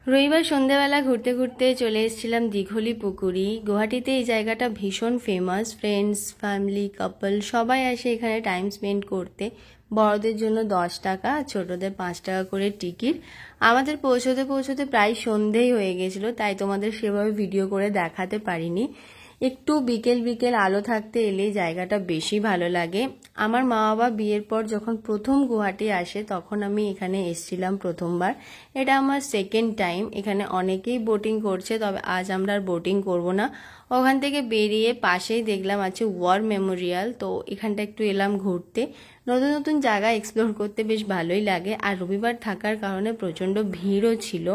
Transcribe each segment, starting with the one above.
রবিবার সন্ধ্যাবেলা ঘুরতে ঘুরতে চলে এসেছিলাম দিঘলি পুকুরি। গুয়াহাটিতে এই জায়গাটা ভীষণ ফেমাস। ফ্রেন্ডস, ফ্যামিলি, কাপল সবাই আসে এখানে টাইম স্পেন্ড করতে। বড়দের জন্য 10 টাকা, ছোটদের 5 টাকা করে টিকিট। আমাদের পৌঁছতে পৌঁছতে প্রায় সন্ধেই হয়ে গেছিল, তাই তোমাদের সেভাবে ভিডিও করে দেখাতে পারিনি। একটু বিকেল বিকেল আলো থাকতে এলে জায়গাটা বেশি ভালো লাগে। আমার মা বাবা বিয়ের পর যখন প্রথম গুয়াহাটি আসে তখন আমি এখানে এসেছিলাম প্রথমবার। এটা আমার সেকেন্ড টাইম। এখানে অনেকেই বোটিং করছে, তবে আজ আমরা আর বোটিং করব না। ওখান থেকে বেরিয়ে পাশেই দেখলাম আছে ওয়ার মেমোরিয়াল, তো এখানটা একটু এলাম ঘুরতে। নতুন নতুন জায়গা এক্সপ্লোর করতে বেশ ভালোই লাগে। আর রবিবার থাকার কারণে প্রচণ্ড ভিড়ও ছিল,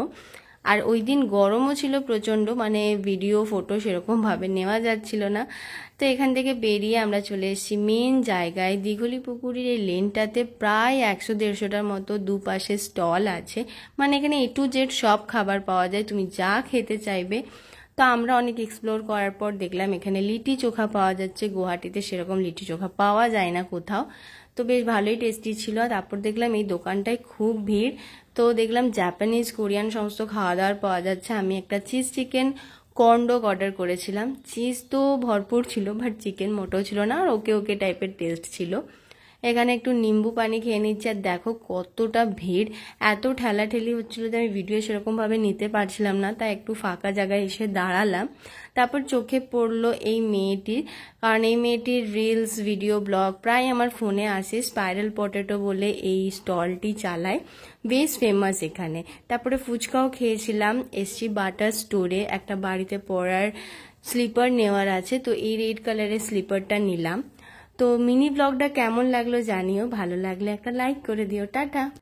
আর ওই দিন গরমও ছিল প্রচণ্ড, মানে ভিডিও ফটো সেরকমভাবে নেওয়া যাচ্ছিল না। তো এখান থেকে বেরিয়ে আমরা চলে এসেছি মেন জায়গায়। দিঘলি পুকুরের এই লেনটাতে প্রায় 100-150টার মতো দুপাশে স্টল আছে, মানে এখানে A to Z সব খাবার পাওয়া যায়, তুমি যা খেতে চাইবে। তো আমরা অনেক এক্সপ্লোর করার পর দেখলাম এখানে লিটি চোখা পাওয়া যাচ্ছে। গুয়াহাটিতে সেরকম লিটি চোখা পাওয়া যায় না কোথাও, তো বেশ ভালোই টেস্টি ছিল। তারপর দেখলাম এই দোকানটায় খুব ভিড়, তো দেখলাম জাপানিজ, কোরিয়ান সমস্ত খাওয়া দাওয়ার পাওয়া যাচ্ছে। আমি একটা cheese chicken corn dog order করেছিলাম। চিজ তো ভরপুর ছিল, বাট চিকেন মোটেও ছিল না, আর ওকে ওকে টাইপের টেস্ট ছিল। এখানে একটু নিম্বু পানি খেয়ে নিচ্ছি, আর দেখো কতটা ভিড়। এত ঠেলাঠেলি হচ্ছিল যে আমি ভিডিও সেরকমভাবে নিতে পারছিলাম না, তাই একটু ফাঁকা জায়গায় এসে দাঁড়ালাম। তারপর চোখে পড়লো এই মেয়েটির, কারণ এই মেয়েটির রিলস, ভিডিও, ব্লগ প্রায় আমার ফোনে আসে। স্পাইরাল পটেটো বলে এই স্টলটি চালায়, বেশ ফেমাস এখানে। তারপরে ফুচকাও খেয়েছিলাম। এসছি বাটার স্টোরে, একটা বাড়িতে পরার স্লিপার নেওয়ার আছে, তো এই রেড কালারের স্লিপারটা নিলাম। তো মিনি ব্লগটা কেমন লাগলো জানিও, ভালো লাগলে একটা লাইক করে দিও। টাটা।